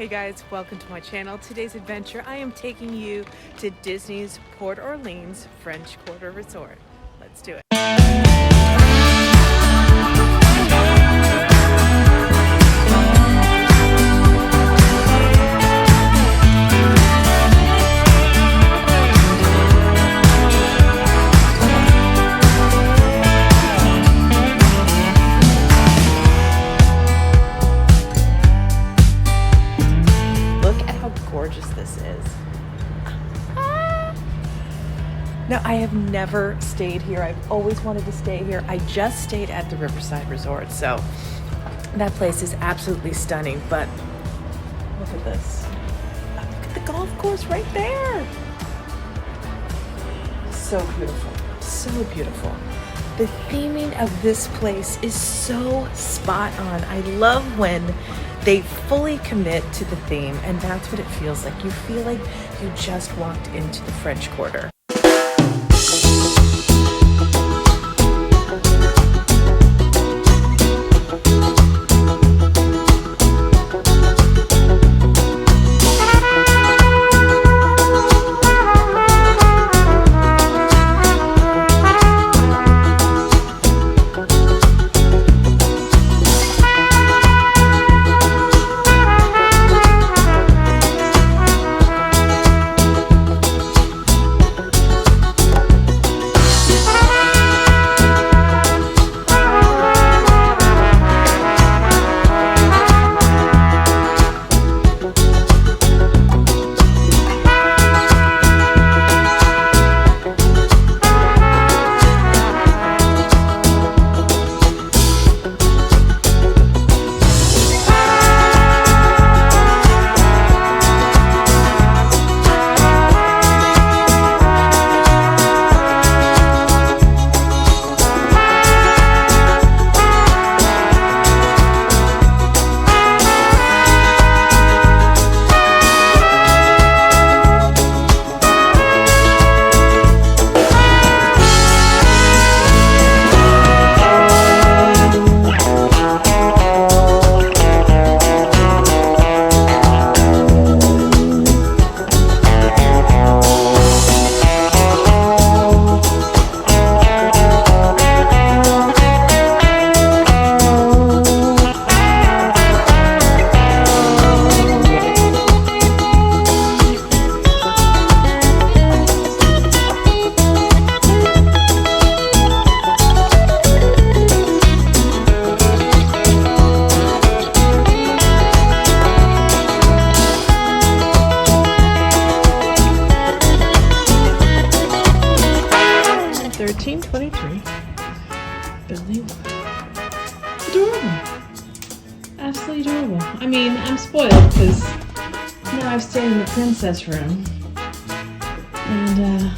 Hey guys, welcome to my channel. Today's adventure, I am taking you to Disney's Port Orleans French Quarter Resort. Let's do it. Gorgeous this is. Now, I have never stayed here. I've always wanted to stay here. I just stayed at the Riverside Resort, so that place is absolutely stunning. But look at this. Look at the golf course right there. So beautiful. So beautiful. The theming of this place is so spot on. I love when they fully commit to the theme, and that's what it feels like. You feel like you just walked into the French Quarter. Adorable. Absolutely adorable. I mean, I'm spoiled because now I've stayed in the princess room. And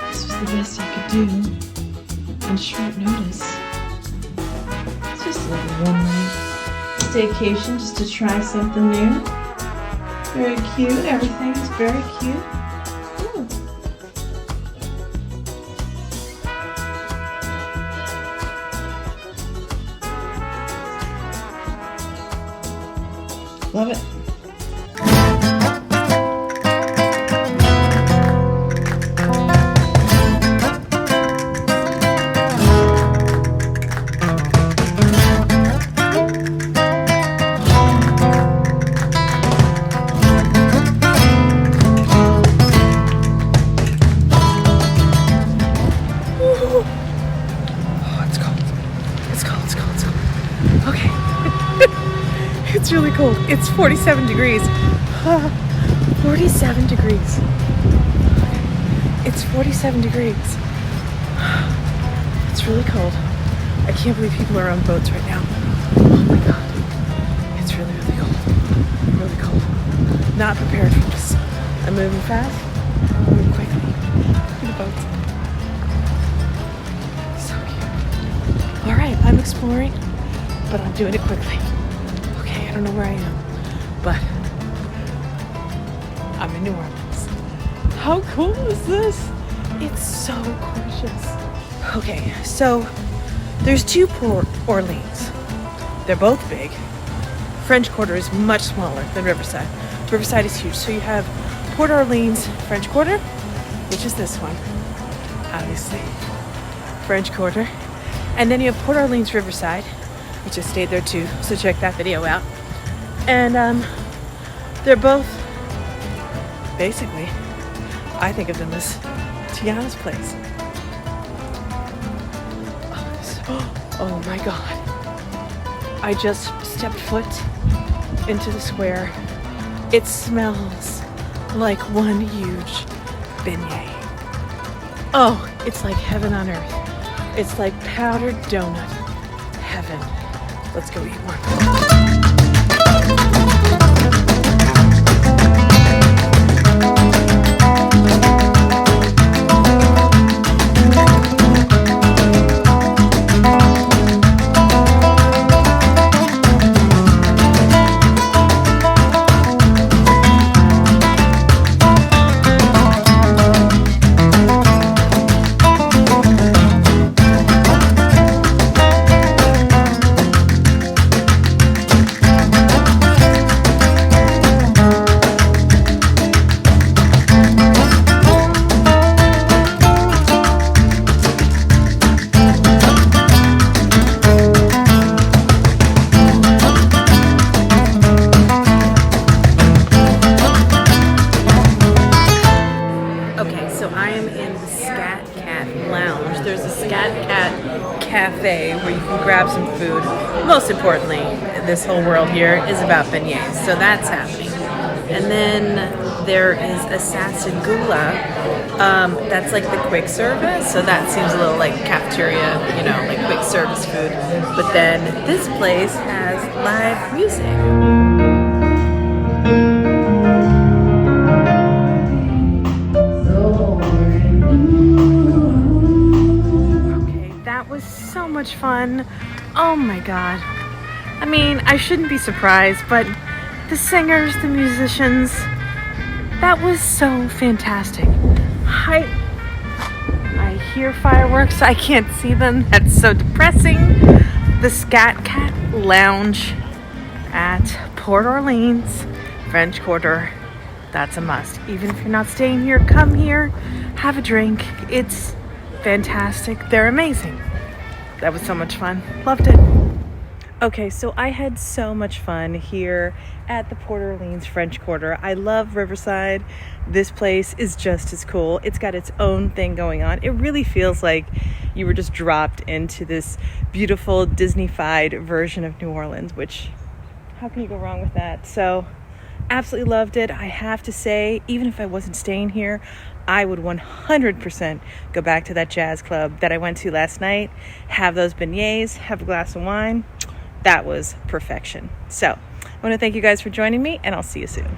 this was the best I could do on short notice. It's just a little one-night staycation just to try something new. Very cute. Everything's very cute. Love it. It's really cold. It's 47 degrees. 47 degrees. It's 47 degrees. It's really cold. I can't believe people are on boats right now. Oh my god. It's really, really cold. Really cold. Not prepared for this. I'm moving fast. Moving quickly. To the boats. So cute. Alright, I'm exploring, but I'm doing it quickly. I don't know where I am, but I'm in New Orleans. How cool is this? It's so gorgeous. Okay, so there's two Port Orleans. They're both big. French Quarter is much smaller than Riverside. Riverside is huge. So you have Port Orleans French Quarter, which is this one, obviously. French Quarter. And then you have Port Orleans Riverside, which I stayed there too, so check that video out. And they're both, basically, I think of them as Tiana's place. Oh my God. I just stepped foot into the square. It smells like one huge beignet. Oh, it's like heaven on earth. It's like powdered donut heaven. Let's go eat one. There's a Scat cafe where you can grab some food. Most importantly, this whole world here is about beignets, so that's happening. And then there is a Satsagula, that's like the quick service, so that seems a little like cafeteria, you know, like quick service food. But then this place has live music. So much fun. Oh my God. I mean, I shouldn't be surprised, but the singers, the musicians, that was so fantastic. I hear fireworks. I can't see them. That's so depressing. The Scat Cat Lounge at Port Orleans French Quarter. That's a must. Even if you're not staying here, come here, have a drink. It's fantastic. They're amazing. That was so much fun. Loved it. Okay, so I had so much fun here at the Port Orleans French Quarter. I love Riverside. This place is just as cool. It's got its own thing going on. It really feels like you were just dropped into this beautiful Disney-fied version of New Orleans, which, how can you go wrong with that? So, absolutely loved it. I have to say, even if I wasn't staying here, I would 100% go back to that jazz club that I went to last night, have those beignets, have a glass of wine. That was perfection. So I want to thank you guys for joining me, and I'll see you soon.